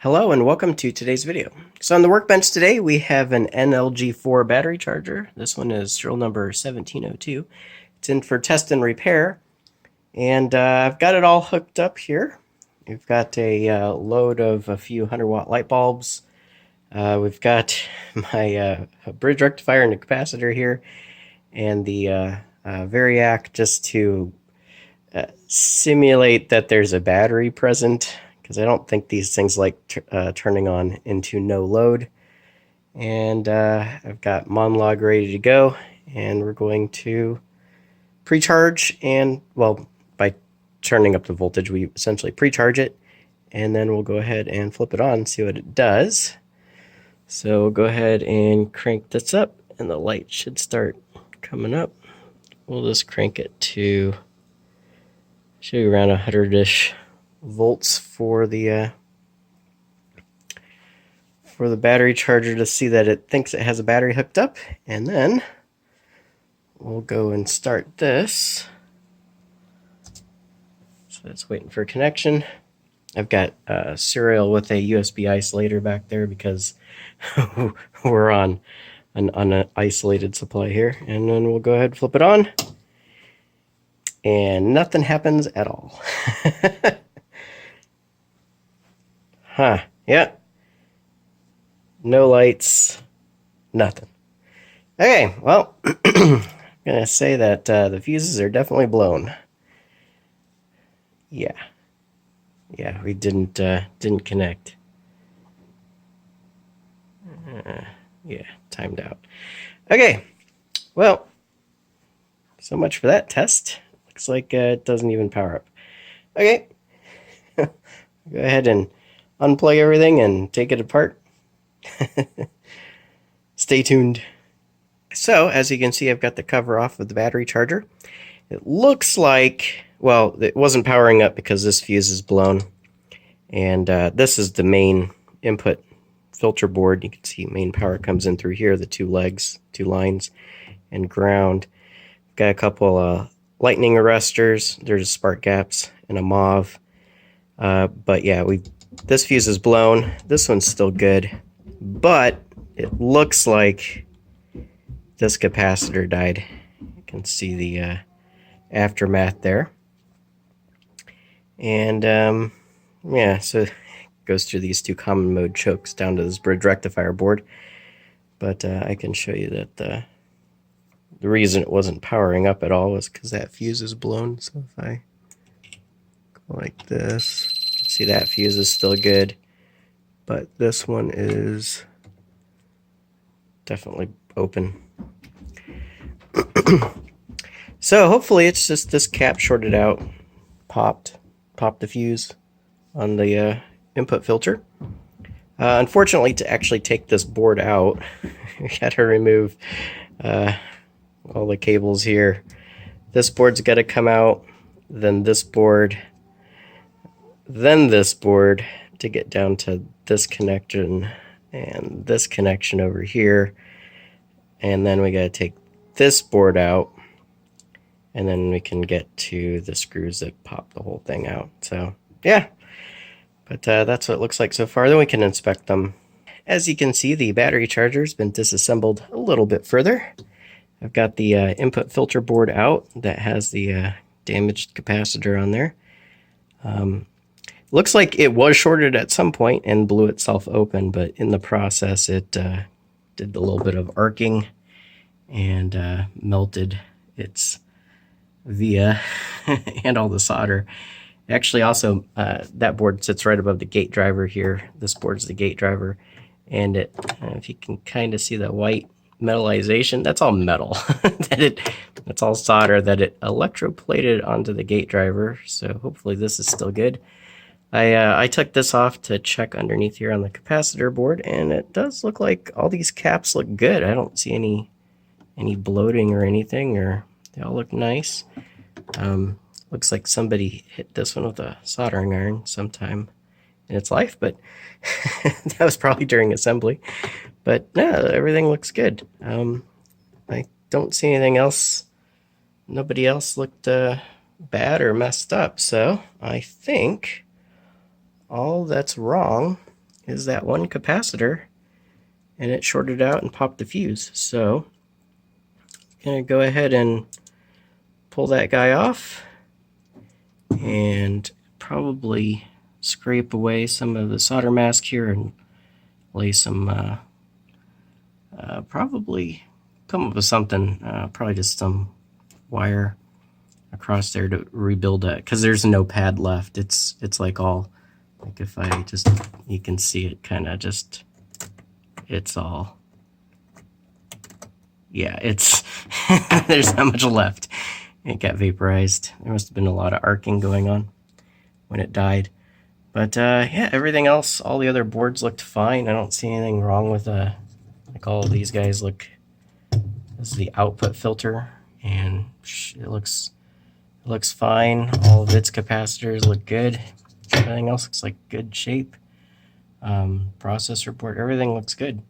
Hello and welcome to today's video. So on the workbench today we have an NLG4 battery charger. This one is serial number 1702. It's in for test and repair, and I've got it all hooked up here. We've got a load of a few 100-watt light bulbs. We've got my bridge rectifier and a capacitor here, and the variac just to simulate that there's a battery present, because I don't think these things like turning on into no load. And I've got Monlog ready to go, and we're going to pre-charge, and well, by turning up the voltage we essentially pre-charge it, and then we'll go ahead and flip it on and see what it does. So we'll go ahead and crank this up and the light should start coming up. We'll just crank it to show you around 100-ish volts for the battery charger to see that it thinks it has a battery hooked up, and then we'll go and start this. So it's waiting for connection. I've got serial with a USB isolator back there because we're on an isolated supply here, and then we'll go ahead and flip it on, and nothing happens at all. Huh, yeah. No lights, nothing. Okay, well, I'm gonna say that the fuses are definitely blown. Yeah, we didn't connect. Yeah, timed out. Okay, well, so much for that test. Looks like it doesn't even power up. Okay, go ahead and unplug everything and take it apart. Stay tuned. So, as you can see, I've got the cover off of the battery charger. It looks like, well, it wasn't powering up because this fuse is blown. And this is the main input filter board. You can see main power comes in through here, the two legs, two lines, and ground. Got a couple lightning arresters. There's spark gaps and a mauve. But yeah, this fuse is blown. This one's still good, but it looks like this capacitor died. You can see the aftermath there. And yeah, so it goes through these two common mode chokes down to this bridge rectifier board. But I can show you that the reason it wasn't powering up at all was because that fuse is blown. So if I go like this, see that fuse is still good, but this one is definitely open. So hopefully it's just this cap shorted out, popped the fuse on the input filter. Unfortunately, to actually take this board out, we got to remove all the cables here. This board's got to come out, then this board, then this board to get down to this connection and this connection over here, and then we got to take this board out, and then we can get to the screws that pop the whole thing out. So yeah, but that's what it looks like so far. Then we can inspect them. As you can see, the battery charger's been disassembled a little bit further. I've got the input filter board out that has the damaged capacitor on there. Looks like it was shorted at some point and blew itself open, but in the process it did a little bit of arcing and melted its via and all the solder. Actually, also that board sits right above the gate driver here. This board's the gate driver, and it, if you can kind of see the white metallization, that's all metal. That's all solder that it electroplated onto the gate driver. So hopefully this is still good. I took this off to check underneath here on the capacitor board, and it does look like all these caps look good. I don't see any bloating or anything, or they all look nice. Looks like somebody hit this one with a soldering iron sometime in its life, but that was probably during assembly. But no, everything looks good. I don't see anything else. Nobody else looked bad or messed up, so I think all that's wrong is that one capacitor, and it shorted out and popped the fuse. So I'm going to go ahead and pull that guy off and probably scrape away some of the solder mask here and lay some, probably come up with something, probably just some wire across there to rebuild that, because there's no pad left. It's like all, like if I just, you can see it kind of just, it's all, yeah, it's, there's not much left. It got vaporized. There must have been a lot of arcing going on when it died. But yeah, everything else, all the other boards looked fine. I don't see anything wrong with like all of these guys look. This is the output filter, and it looks fine. All of its capacitors look good. Everything else looks like good shape. Processor board, everything looks good.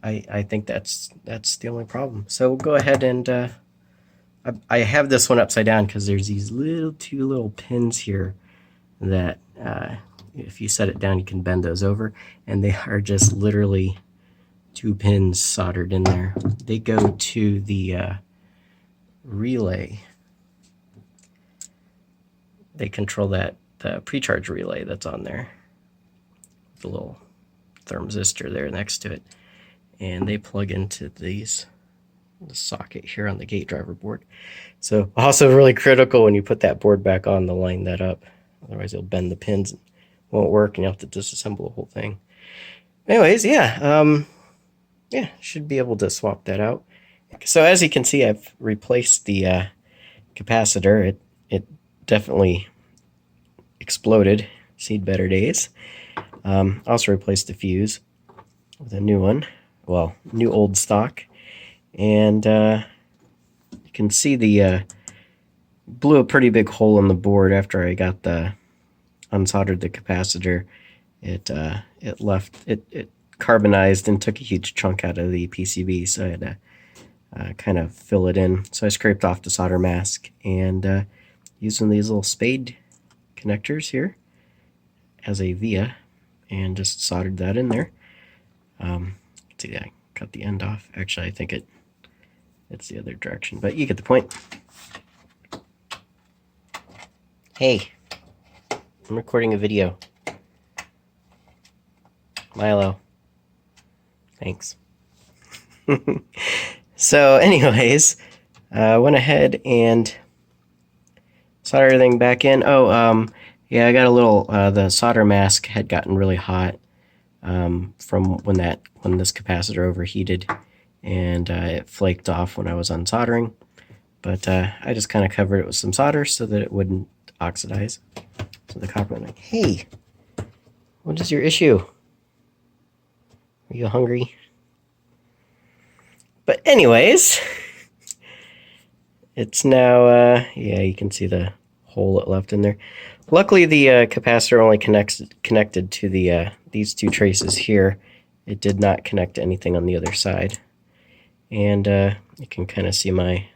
I think that's the only problem. So we'll go ahead and I have this one upside down because there's these two little pins here that if you set it down, you can bend those over, and they are just literally 2 pins soldered in there. They go to the relay. They control the pre-charge relay that's on there. The little thermistor there next to it, and they plug into the socket here on the gate driver board. So also really critical when you put that board back on to line that up. Otherwise it'll bend the pins and won't work, and you have to disassemble the whole thing. Anyways, yeah, yeah, should be able to swap that out. So as you can see, I've replaced the capacitor. It definitely exploded. Seen better days. Also replaced the fuse with a new one. Well, new old stock. And you can see the blew a pretty big hole in the board after I got unsoldered the capacitor. It carbonized and took a huge chunk out of the PCB, so I had to kind of fill it in. So I scraped off the solder mask and using these little spade connectors here as a via, and just soldered that in there. See, I cut the end off. Actually, I think it's the other direction, but you get the point. Hey, I'm recording a video. Milo. Thanks. So anyways, went ahead and soldered everything back in. Oh, yeah, I got a little, the solder mask had gotten really hot from when this capacitor overheated, and it flaked off when I was unsoldering. But I just kind of covered it with some solder so that it wouldn't oxidize. So the copper went like, hey, what is your issue? Are you hungry? But anyways, it's now, yeah, you can see the hole it left in there. Luckily, the capacitor only connected to the these 2 traces here. It did not connect to anything on the other side. And you can kind of see my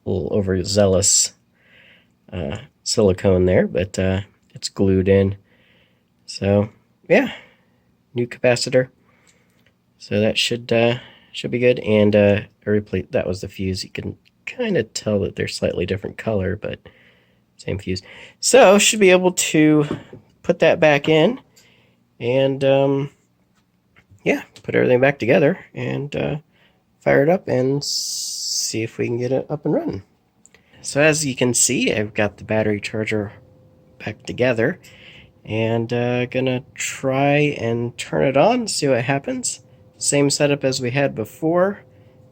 little overzealous silicone there, but it's glued in. So yeah, new capacitor. So that should be good. And that was the fuse. You can kind of tell that they're slightly different color, but same fuse. So should be able to put that back in and yeah, put everything back together and fire it up and see if we can get it up and running. So as you can see, I've got the battery charger back together, and gonna try and turn it on, see what happens. Same setup as we had before.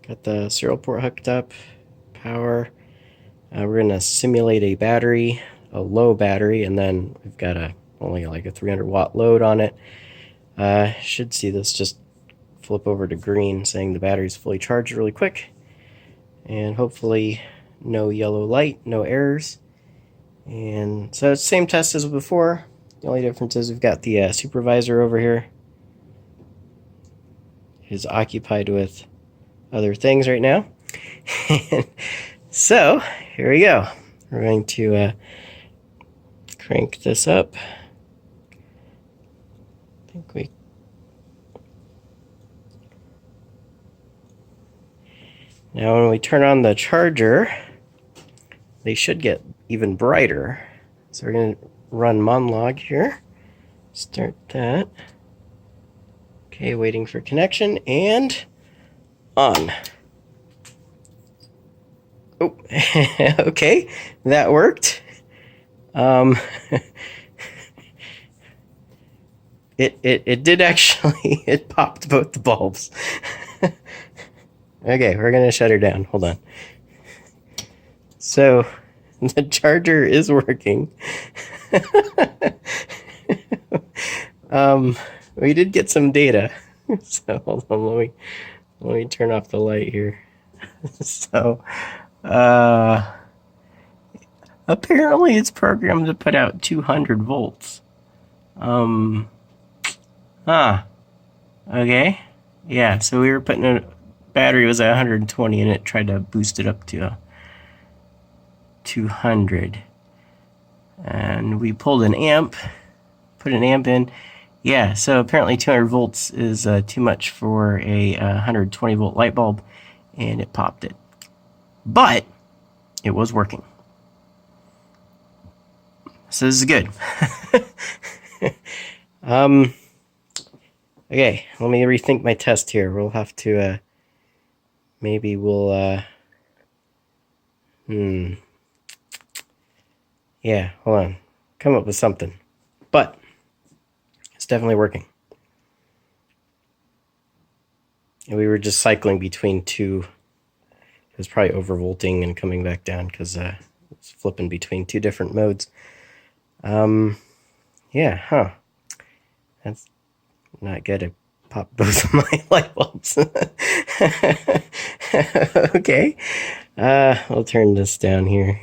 Got the serial port hooked up, power. We're gonna simulate a battery, a low battery, and then we've got only like a 300-watt load on it. Should see this just flip over to green saying the battery's fully charged really quick, and hopefully no yellow light, no errors. And so it's the same test as before. The only difference is we've got the supervisor over here. He's occupied with other things right now. So here we go. We're going to crank this up. I think we Now when we turn on the charger, they should get even brighter. So we're going to run monlog here. Start that. Okay, waiting for connection, and on. Oh, okay, that worked. It did actually, it popped both the bulbs. Okay, we're gonna shut her down, hold on. So, the charger is working. We did get some data. So hold on, let me turn off the light here. So, apparently it's programmed to put out 200 volts. Okay. Yeah, so we were putting a battery was at 120 and it tried to boost it up to 200. And we pulled an amp, put an amp in. Yeah, so apparently 200 volts is too much for a 120 volt light bulb, and it popped it. But it was working. So this is good. Okay, let me rethink my test here. We'll have to, maybe we'll, yeah, hold on. Come up with something. But it's definitely working. And we were just cycling between two. It was probably overvolting and coming back down because it's flipping between two different modes. Yeah, huh. That's not good. I popped both of my light bulbs. Okay. I'll turn this down here.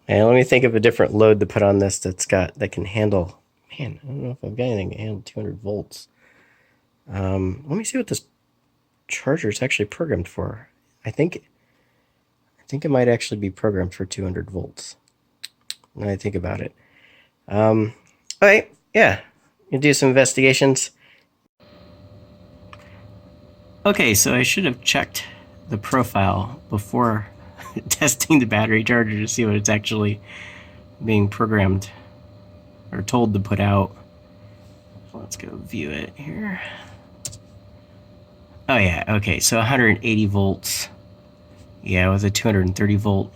And let me think of a different load to put on this that can handle. Man, I don't know if I've got anything that can handle 200 volts. Let me see what this charger is actually programmed for. I think it might actually be programmed for 200 volts. When I think about it. Alright, yeah. You do some investigations. Okay, so I should have checked the profile before testing the battery charger to see what it's actually being programmed or told to put out. Let's go view it here. Oh yeah, okay, so 180 volts. Yeah, with a 230 volt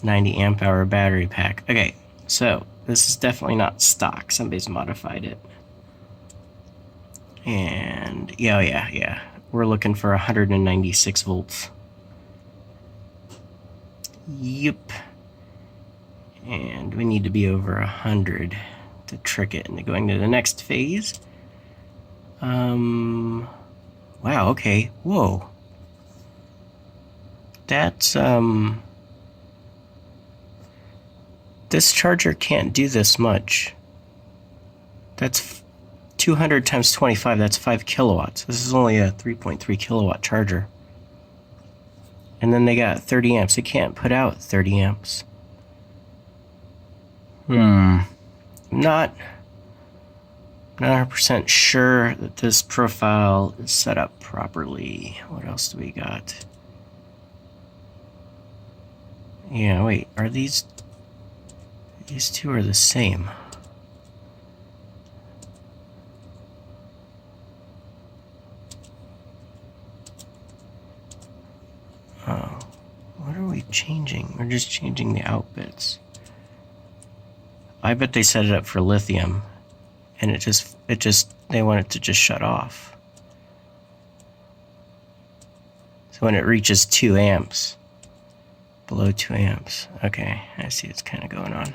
90 amp hour battery pack. Okay, so this is definitely not stock. Somebody's modified it. And yeah. We're looking for 196 volts. Yep. And we need to be over 100 to trick it into going to the next phase. Wow, okay. Whoa. That's, this charger can't do this much. That's 200 times 25, that's 5 kilowatts. This is only a 3.3 kilowatt charger. And then they got 30 amps. It can't put out 30 amps. Not 100% sure that this profile is set up properly. What else do we got? Yeah, wait, are these two are the same. Oh, what are we changing? We're just changing the out bits. I bet they set it up for lithium, and they want it to just shut off. So when it reaches 2 amps, below 2 amps, okay, I see it's kind of going on.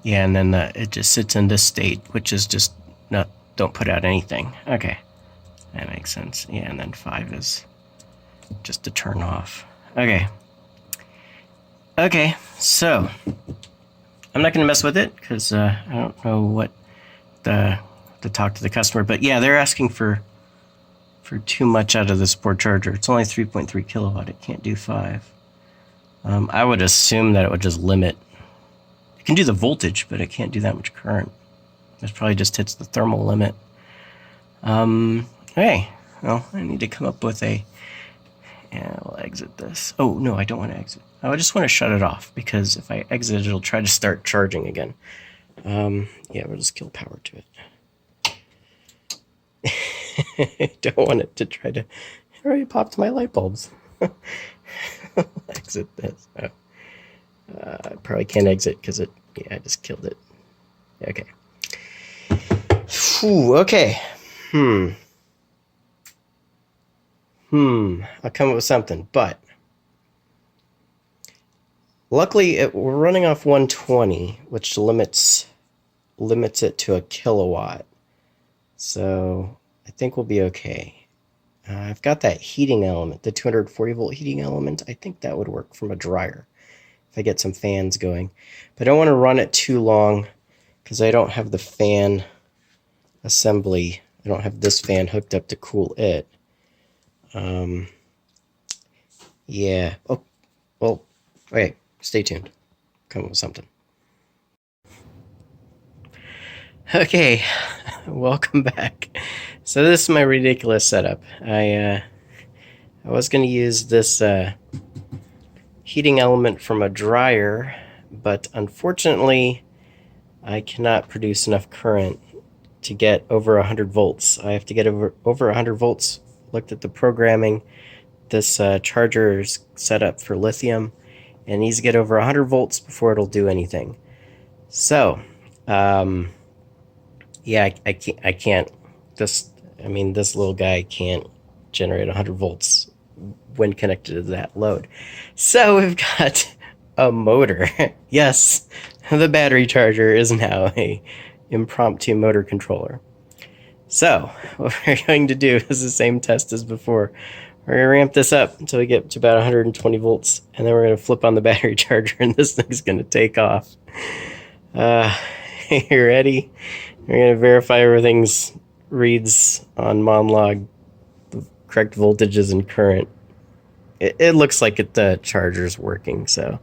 Yeah, and then it just sits in this state, which is just don't put out anything. Okay, that makes sense. Yeah, and then 5 is just to turn off. Okay, so I'm not going to mess with it because I don't know what to talk to the customer. But yeah, they're asking for too much out of this board charger. It's only 3.3 kilowatt. It can't do 5. I would assume that it would just limit. It can do the voltage, but it can't do that much current. This probably just hits the thermal limit. Okay, Well, I need to come up with a... And I'll exit this. Oh, no, I don't want to exit. I just want to shut it off, because if I exit, it'll try to start charging again. Yeah, we'll just kill power to it. I don't want it to try to... It already popped my light bulbs. Exit this. Oh. I probably can't exit because it... Yeah, I just killed it. Okay. Whew, okay. I'll come up with something, but luckily we're running off 120, which limits it to a kilowatt. So I think we'll be okay. I've got that heating element, the 240 volt heating element. I think that would work from a dryer if I get some fans going. But I don't want to run it too long because I don't have the fan assembly. I don't have this fan hooked up to cool it. Yeah. Oh, well, wait, stay tuned. Come up with something. Okay, welcome back. So this is my ridiculous setup. I was going to use this heating element from a dryer, but unfortunately I cannot produce enough current to get over 100 volts. I have to get over 100 volts. Looked at the programming. This charger is set up for lithium and needs to get over 100 volts before it'll do anything. So, yeah, I can't. This little guy can't generate 100 volts when connected to that load. So we've got a motor. Yes, the battery charger is now a impromptu motor controller. So what we're going to do is the same test as before. We're going to ramp this up until we get to about 120 volts, and then we're going to flip on the battery charger, and this thing's going to take off. You ready? We're going to verify everything's reads on Monlog, the correct voltages and current. It looks like the charger's working, so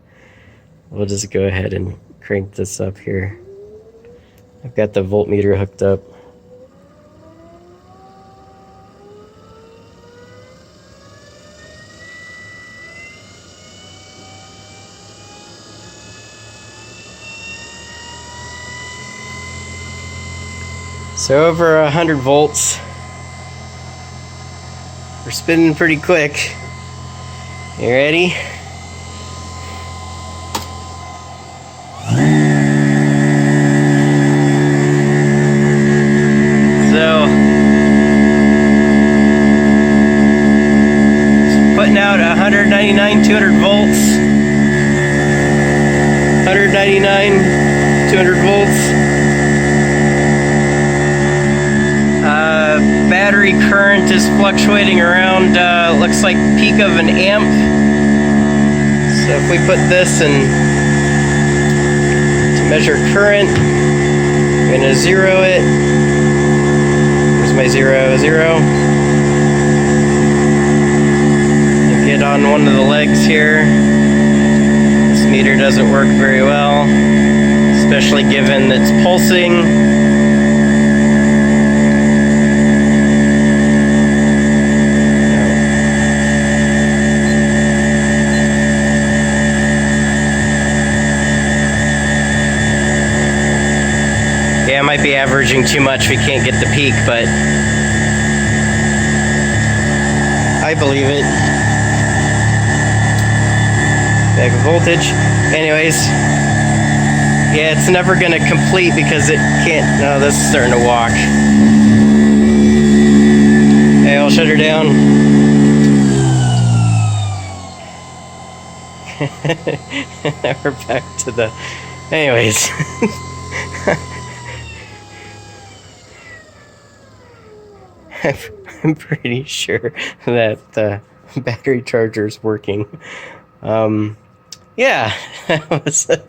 we'll just go ahead and crank this up here. I've got the voltmeter hooked up. So over 100 volts. We're spinning pretty quick. You ready? So, putting out 199, 200 volts. 199, 200 volts. Battery current is fluctuating around, looks like peak of an amp. So if we put this in to measure current, I'm going to zero it. Where's my zero? Zero. And get on one of the legs here. This meter doesn't work very well, especially given it's pulsing. Yeah, I might be averaging too much. We can't get the peak, but I believe it. Back voltage. Anyways, yeah, it's never gonna complete because it can't. No, this is starting to walk. Hey, I'll shut her down. Now we're back to the. Anyways. I'm pretty sure that the battery charger is working. Yeah, that was a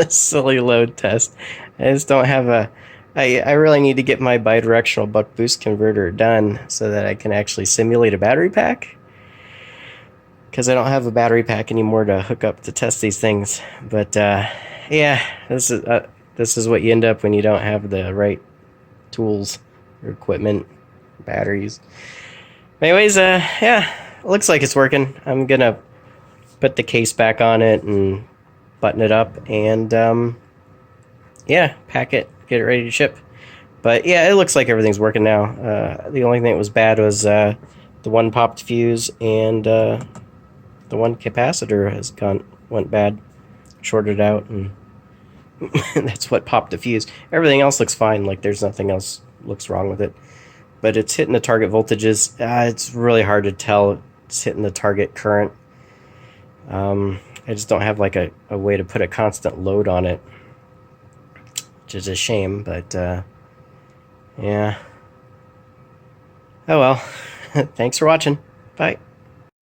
silly load test. I just don't have a... I really need to get my bidirectional buck boost converter done so that I can actually simulate a battery pack. Because I don't have a battery pack anymore to hook up to test these things. But yeah, this is what you end up when you don't have the right tools or equipment. Batteries. Anyways, yeah, looks like it's working. I'm gonna put the case back on it and button it up, and yeah, pack it, get it ready to ship. But yeah, it looks like everything's working now. The only thing that was bad was the one popped fuse, and the one capacitor went bad, shorted out, and that's what popped the fuse. Everything else looks fine. Like there's nothing else looks wrong with it. But it's hitting the target voltages. It's really hard to tell it's hitting the target current. I just don't have like a way to put a constant load on it, which is a shame, but yeah. Oh well. Thanks for watching. Bye.